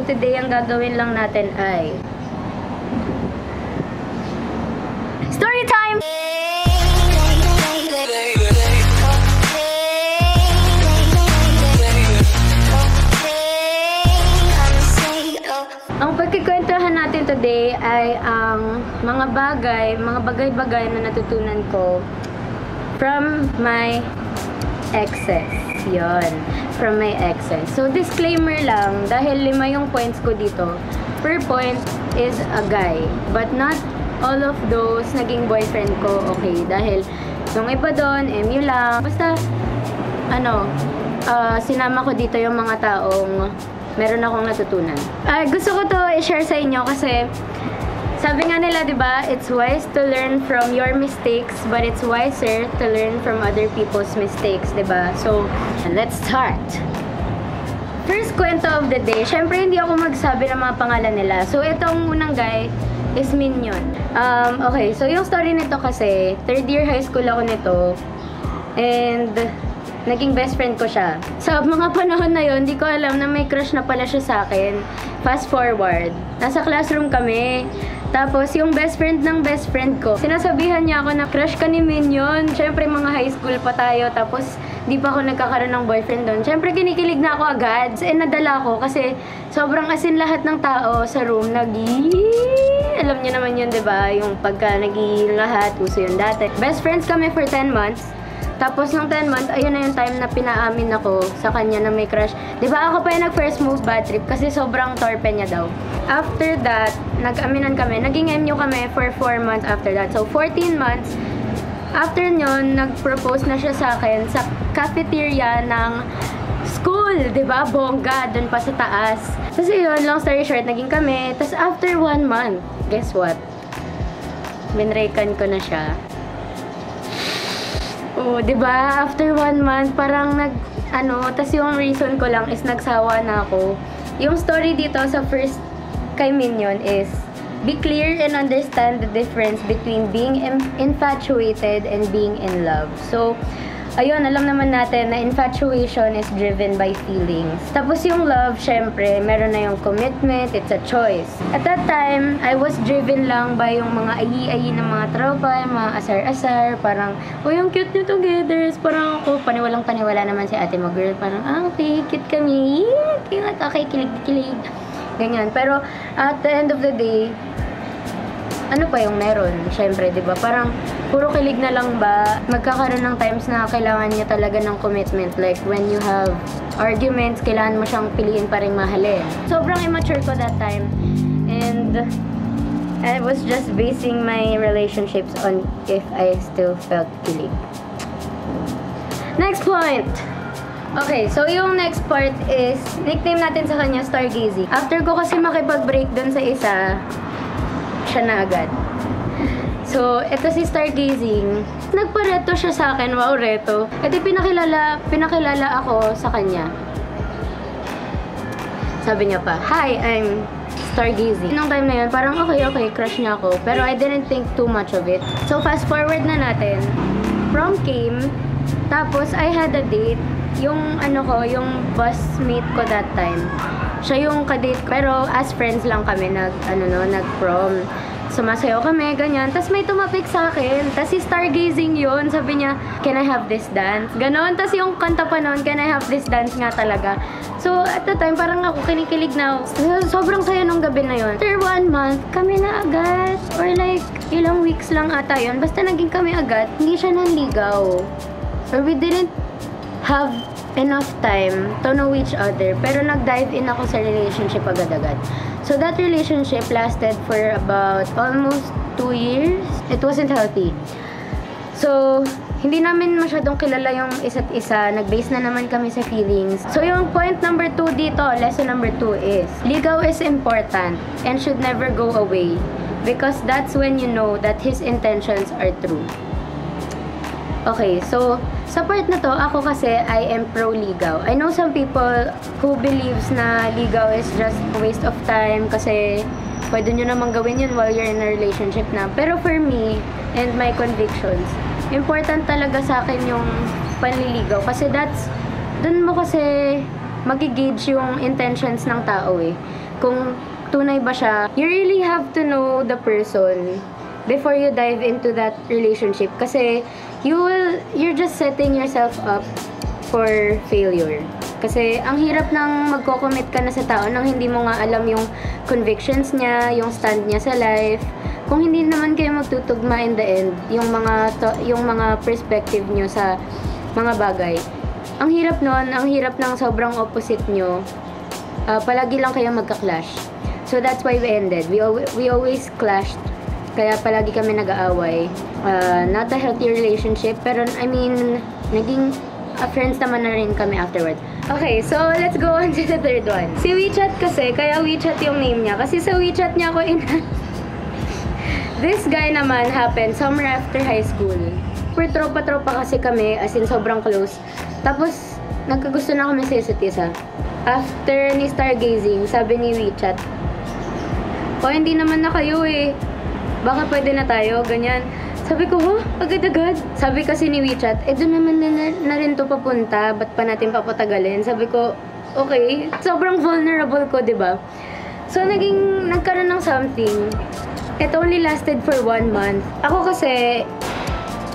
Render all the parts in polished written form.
So today ang gagawin lang natin ay story time! Ang pagkikwentuhan natin today ay ang mga bagay-bagay na natutunan ko from my exes. Yon, from my exes. So, disclaimer lang, dahil 5 yung points ko dito. Per point is a guy. But not all of those naging boyfriend ko, okay? Dahil yung iba doon, MU lang. Basta, sinama ko dito yung mga taong meron akong natutunan. Gusto ko to i-share sa inyo kasi sabi nga nila, di ba, it's wise to learn from your mistakes, but it's wiser to learn from other people's mistakes, di ba? So, let's start. First kwento of the day, syempre hindi ako magsabi ng mga pangalan nila. So, itong unang guy is Minion. Okay, so yung story nito kasi, 3rd year high school ako nito, and naging best friend ko siya. Sa mga panahon na yon, hindi ko alam na may crush na pala siya sa akin. Fast forward, nasa classroom kami. Tapos, yung best friend ng best friend ko, sinasabihan niya ako na crush ka ni Minion. Siyempre, mga high school pa tayo. Tapos, di pa ako nagkakaroon ng boyfriend doon. Siyempre, kinikilig na ako agad. And nadala ko kasi sobrang asin lahat ng tao sa room. Alam niyo naman yun, di ba? Yung pagka lahat, uso yun dati. Best friends kami for 10 months. Tapos nung 10 months, ayun na yung time na pinaamin ako sa kanya na may crush. Di ba ako pa yung nag-first move bad trip kasi sobrang torpe niya daw. After that, nag-aminan kami. Naging MU kami for 4 months after that. So, 14 months. After nyon, nag-propose na siya sa akin sa cafeteria ng school. Di ba? Bongga, dun pa sa taas. Tapos yun, long story short, naging kami. Tapos after 1 month, guess what? Binrekan ko na siya. Oh, 'di ba? After 1 month, parang tas yung reason ko lang is nagsawa na ako. Yung story dito sa first kay Minion is be clear and understand the difference between being infatuated and being in love. So, ayun, alam naman natin na infatuation is driven by feelings. Tapos yung love, syempre, meron na yung commitment, it's a choice. At that time, I was driven lang by yung mga ayi-ayi ng mga tropa, yung mga asar-asar, parang, yung cute nyo together. Parang ako, paniwalang-paniwala naman si ate mo, girl. Parang, okay, cute kami. Yeah, okay, kilig-kilig. Ganyan. Pero, at the end of the day, ano pa yung meron? Syempre, di ba? Parang, puro kilig na lang ba? Magkakaroon ng times na kailangan niya talaga ng commitment. Like, when you have arguments, kailangan mo siyang piliin pa rin mahalin. Sobrang immature ko that time. And, I was just basing my relationships on if I still felt kilig. Next point! Okay, so yung next part is, nickname natin sa kanya, Stargazing. After ko kasi makipag-break dun sa isa, siya na agad. So, ito si Stargazing. Nagpareto siya sa akin. Wow, reto. Ito pinakilala ako sa kanya. Sabi niya pa, "Hi, I'm Stargazing." Nung time na yun, parang okay, crush niya ako. Pero I didn't think too much of it. So, fast forward na natin. Prom came. Tapos, I had a date. Yung yung busmate ko that time. Siya yung kadate ko. Pero as friends lang kami nag-prom. Sumasayaw kami, ganyan. Tapos may tumapik sa akin. Tapos si Stargazing yun. Sabi niya, "Can I have this dance?" Ganon. Tapos yung kanta pa noon, "Can I have this dance?" nga talaga. So at the time, parang ako kinikilig na ako. Sobrang saya nung gabi na yun. After 1 month, kami na agad. Or like, ilang weeks lang ata yun. Basta naging kami agad. Hindi siya nanligaw. Or we didn't have enough time to know each other. Pero nag-dive in ako sa relationship agad-agad. So that relationship lasted for about almost 2 years. It wasn't healthy. So, hindi namin masyadong kilala yung isa't isa. Nag-base na naman kami sa feelings. So, yung point number 2 dito, lesson number 2 is, ligaw is important and should never go away. Because that's when you know that his intentions are true. Okay, so, sa part na to, ako kasi, I am pro-ligaw. I know some people who believes na ligaw is just a waste of time kasi pwede nyo naman gawin yun while you're in a relationship na. Pero for me, and my convictions, important talaga sa akin yung panliligaw. Kasi dun mo kasi magigauge yung intentions ng tao eh. kung tunay ba siya, you really have to know the person before you dive into that relationship. Kasi you're just setting yourself up for failure. Kasi ang hirap nang magko-commit ka na sa tao nang hindi mo nga alam yung convictions niya, yung stand niya sa life. Kung hindi naman kayo magtutugma in the end, yung mga perspective niyo sa mga bagay. Ang hirap nun, ang hirap ng sobrang opposite niyo. Palagi lang kayo magka-clash. So that's why we ended. We always clashed. Kaya palagi kami nag-aaway. Not a healthy relationship, pero I mean, naging friends naman na rin kami afterwards. Okay, so let's go on to the third one. Si WeChat kasi, kaya WeChat yung name niya. Kasi sa WeChat niya ako This guy naman happened summer after high school. Super tropa-tropa kasi kami, as in sobrang close. Tapos, nagkagusto na kami sa isa't isa. After ni stargazing, sabi ni WeChat, "O, hindi naman na kayo eh. Baka pwede na tayo," ganyan. Sabi ko, agad-agad. Sabi kasi ni WeChat, doon naman na rin to papunta. Ba't pa natin papatagalin? Sabi ko, okay. Sobrang vulnerable ko, diba? So, nagkaroon ng something. It only lasted for 1 month. Ako kasi,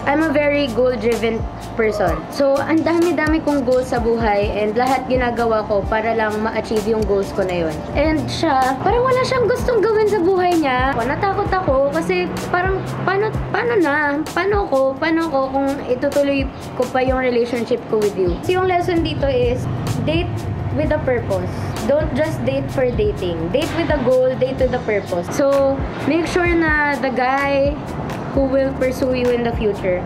I'm a very goal-driven person. So, ang dami-dami kong goals sa buhay and lahat ginagawa ko para lang ma-achieve yung goals ko na yun. And siya, parang wala siyang gustong gawin sa buhay niya. Natakot ako kasi parang, paano ko kung itutuloy ko pa yung relationship ko with you. So, yung lesson dito is, date with a purpose. Don't just date for dating. Date with a goal, date with a purpose. So, make sure na the guy who will pursue you in the future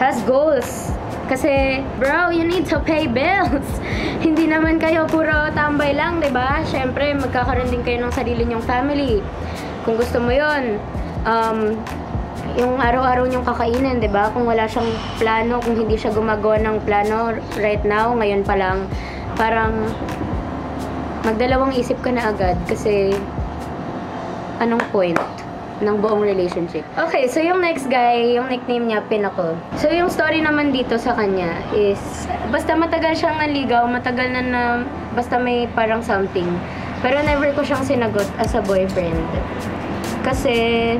has goals. Kasi, bro, you need to pay bills. Hindi naman kayo puro tambay lang, diba? Siyempre, magkakaroon din kayo ng sarili nyong family. Kung gusto mo yun, yung araw-araw nyong kakainin, diba? Kung wala siyang plano, kung hindi siya gumagawa ng plano right now, ngayon pa lang, parang magdalawang isip ka na agad kasi anong point ng buong relationship. Okay, so yung next guy, yung nickname niya, Pinnacle. So yung story naman dito sa kanya is, basta matagal siyang naligaw, matagal na basta may parang something. Pero never ko siyang sinagot as a boyfriend. Kasi,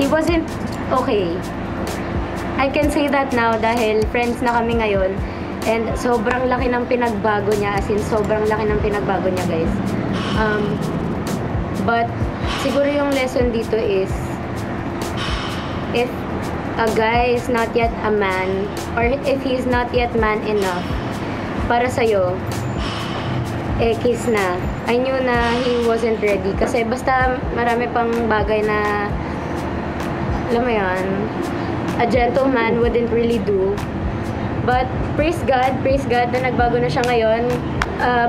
he wasn't okay. I can say that now dahil friends na kami ngayon. And sobrang laki ng pinagbago niya, as in sobrang laki ng pinagbago niya, guys. But siguro yung lesson dito is, if a guy is not yet a man, or if he's not yet man enough para sa'yo, kiss na. I knew na he wasn't ready. Kasi basta marami pang bagay na, alam mo yan, a gentleman wouldn't really do. But praise God na nagbago na siya ngayon.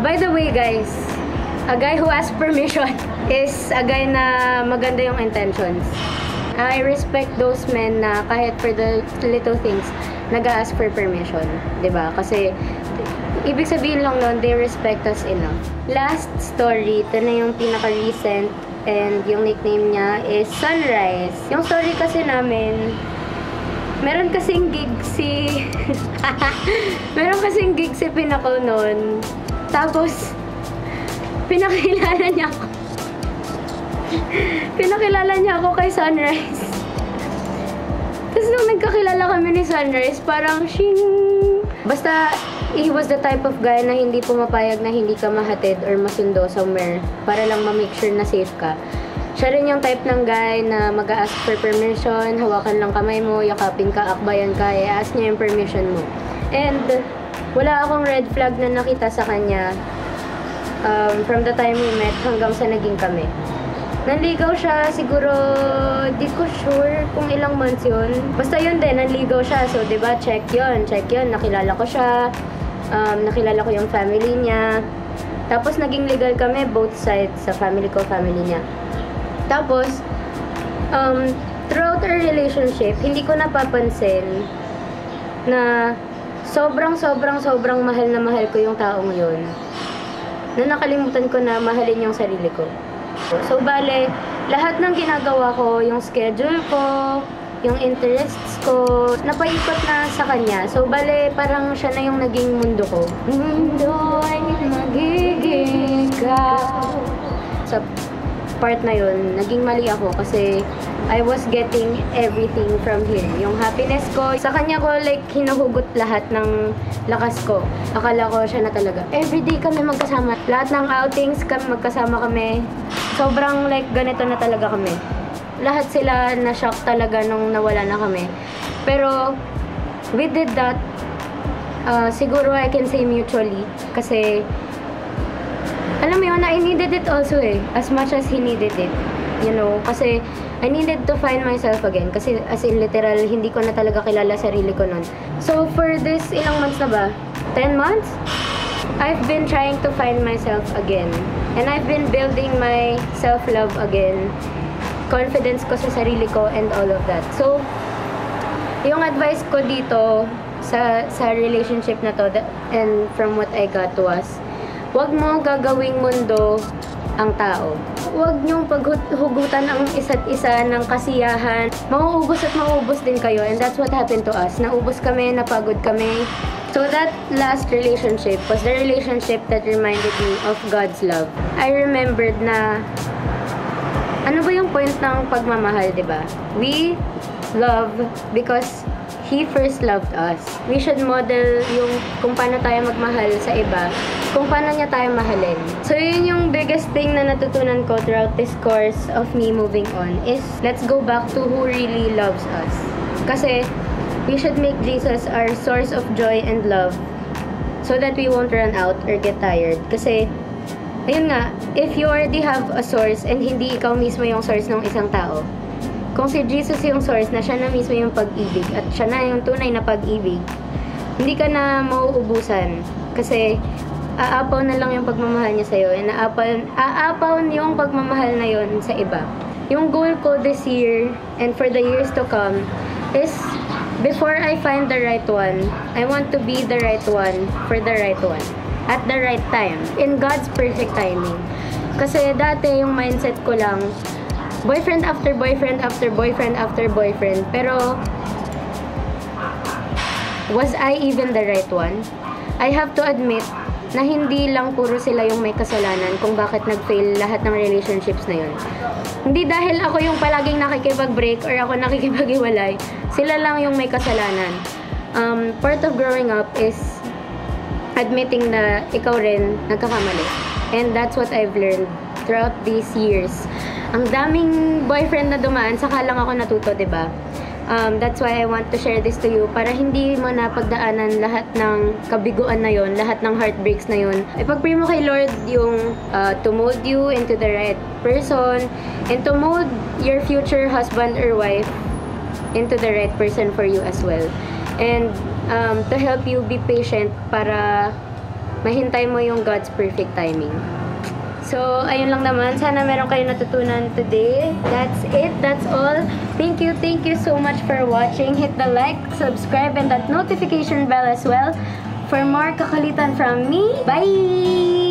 By the way, guys, a guy who asks permission is a guy na maganda yung intentions. I respect those men na kahit for the little things, nag-ask for permission. Diba? Kasi, ibig sabihin lang nun, they respect us enough. Last story, ito na yung pinaka-recent, and yung nickname niya is Sunrise. Yung story kasi namin, meron kasing gig si Pinnacle noon. Tapos pinakilala niya ako kay Sunrise. Tapos nung nagkakilala kami ni Sunrise, parang shing. Basta he was the type of guy na hindi pumapayag na hindi ka mahatid or masundo somewhere para lang ma-make sure na safe ka. Siya rin yung type ng guy na mag-a-ask for permission, hawakan lang kamay mo, yakapin ka, akbayan ka, i-ask niya yung permission mo. And wala akong red flag na nakita sa kanya from the time we met hanggang sa naging kami. Nanligaw siya, siguro, di ko sure kung ilang months yun. Basta yun din, nanligaw siya. So, diba, check yun. Nakilala ko siya. Nakilala ko yung family niya. Tapos, naging legal kami, both sides, sa family ko, family niya. Tapos, throughout our relationship, hindi ko napapansin na sobrang mahal na mahal ko yung taong yun. Na nakalimutan ko na mahalin yung sarili ko. So, bale, lahat ng ginagawa ko, yung schedule ko, yung interests ko, napaikot na sa kanya. So, bale, parang siya na yung naging mundo ko. Mundo ay magiging ikaw. sa part na yun, naging mali ako kasi I was getting everything from him. Yung happiness ko, sa kanya ko like hinuhugot lahat ng lakas ko. Akala ko siya na talaga. Everyday kami magkasama. Lahat ng outings kami magkasama kami. Sobrang like ganito na talaga kami. Lahat sila na-shock talaga nung nawala na kami. Pero we did that siguro I can say mutually kasi alam mo yun, I needed it also as much as he needed it. You know, kasi I needed to find myself again. Kasi as in literal, hindi ko na talaga kilala sarili ko nun. So for this, ilang months na ba? 10 months? I've been trying to find myself again. And I've been building my self-love again. Confidence ko sa sarili ko and all of that. So, yung advice ko dito sa relationship na to and from what I got was, huwag mo gagawing mundo ang tao. Huwag niyong paghugutan ang isa't isa ng kasiyahan. Mauubos at mauubos din kayo and that's what happened to us. Naubos kami, napagod kami. So that last relationship was the relationship that reminded me of God's love. I remembered na ano ba yung point ng pagmamahal, diba? We love because He first loved us. We should model yung kung paano tayo magmahal sa iba, kung paano niya tayo mahalin. So yun yung biggest thing na natutunan ko throughout this course of me moving on is let's go back to who really loves us. Kasi we should make Jesus our source of joy and love so that we won't run out or get tired. Kasi ayun nga, if you already have a source and hindi ikaw mismo yung source ng isang tao, kung si Jesus yung source na siya na mismo yung pag-ibig at siya na yung tunay na pag-ibig, hindi ka na mauubusan kasi aapaw na lang yung pagmamahal niya sa'yo and aapaw yung pagmamahal na yon sa iba. Yung goal ko this year and for the years to come is before I find the right one, I want to be the right one for the right one at the right time in God's perfect timing. Kasi dati yung mindset ko lang boyfriend after boyfriend after boyfriend after boyfriend. Pero, was I even the right one? I have to admit na hindi lang puro sila yung may kasalanan kung bakit nag-fail lahat ng relationships na yun. Hindi dahil ako yung palaging nakikipag-break or ako nakikipag-iwalay. Sila lang yung may kasalanan. Part of growing up is admitting na ikaw rin nagkakamali. And that's what I've learned throughout these years. Ang daming boyfriend na dumaan, saka lang ako natuto, diba? That's why I want to share this to you para hindi mo na pagdaanan lahat ng kabiguan na yon, lahat ng heartbreaks na yon. Ipag-pray mo kay Lord yung to mold you into the right person and to mold your future husband or wife into the right person for you as well. And to help you be patient para mahintay mo yung God's perfect timing. So, ayun lang naman. Sana meron kayo natutunan today. That's it. That's all. Thank you so much for watching. Hit the like, subscribe, and that notification bell as well for more kakalitan from me. Bye!